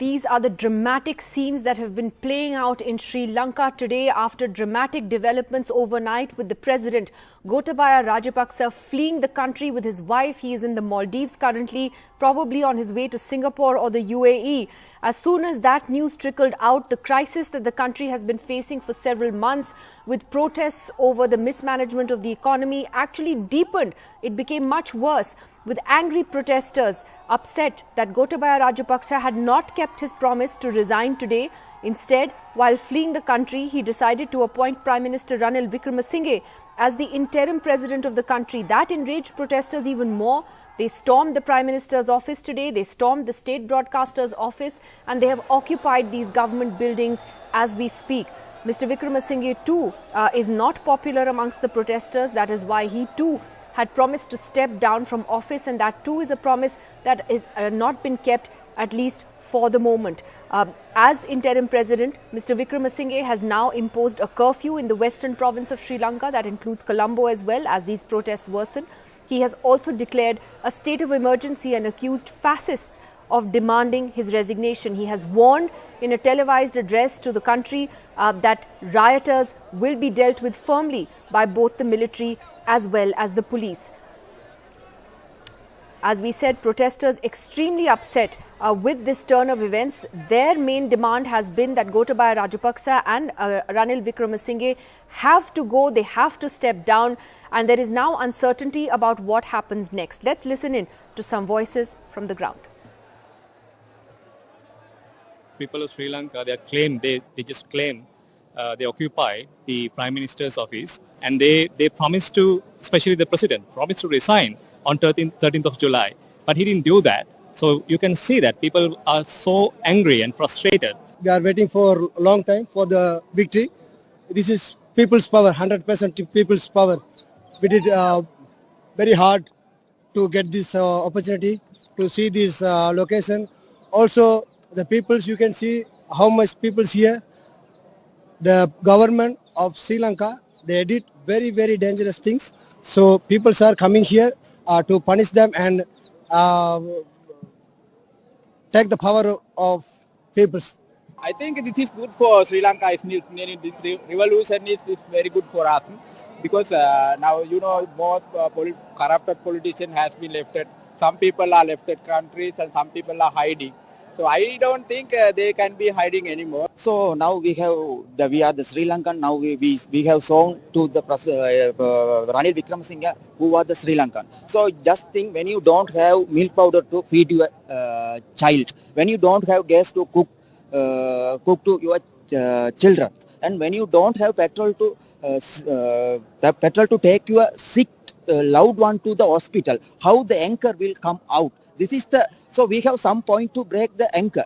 These are the dramatic scenes that have been playing out in Sri Lanka today after dramatic developments overnight with the President Gotabaya Rajapaksa fleeing the country with his wife. He is in the Maldives currently, probably on his way to Singapore or the UAE. As soon as that news trickled out, the crisis that the country has been facing for several months with protests over the mismanagement of the economy actually deepened. It became much worse, with angry protesters upset that Gotabaya Rajapaksa had not kept his promise to resign today. Instead, while fleeing the country, he decided to appoint Prime Minister Ranil Wickremesinghe as the interim president of the country. That enraged protesters even more. They stormed the Prime Minister's office today, they stormed the state broadcaster's office, and they have occupied these government buildings as we speak. Mr. Wickremesinghe too is not popular amongst the protesters. That is why he too had promised to step down from office, and that too is a promise that is not been kept, at least for the moment. As interim president, Mr. Wickremesinghe has now imposed a curfew in the western province of Sri Lanka. That includes Colombo as well, as these protests worsen. He has also declared a state of emergency and accused fascists of demanding his resignation. He has warned in a televised address to the country that rioters will be dealt with firmly by both the military as well as the police. As we said, protesters extremely upset with this turn of events. Their main demand has been that Gotabaya Rajapaksa and Ranil Wickremesinghe have to go, they have to step down, and there is now uncertainty about what happens next. Let's listen in to some voices from the ground. People of Sri Lanka, they just claim they occupy the Prime Minister's office, and they promised to, especially the President, promised to resign on 13th of July. But he didn't do that. So you can see that people are so angry and frustrated. We are waiting for a long time for the victory. This is people's power, 100% people's power. We did very hard to get this opportunity to see this location. Also, the peoples, you can see how much people's here. The government of Sri Lanka, they did very, very dangerous things. So peoples are coming here to punish them and take the power of peoples. I think this is good for Sri Lanka. This revolution is very good for us because now, you know, most corrupted politician has been lifted. Some people are lifted countries and some people are hiding. So I don't think they can be hiding anymore. So now we are the Sri Lankan. Now we have shown to the Ranil Wickremesinghe who are the Sri Lankan. So just think, when you don't have milk powder to feed your child, when you don't have gas to cook to your children, and when you don't have petrol to take your sick loved one to the hospital, how the anchor will come out? So we have some point to break the anchor.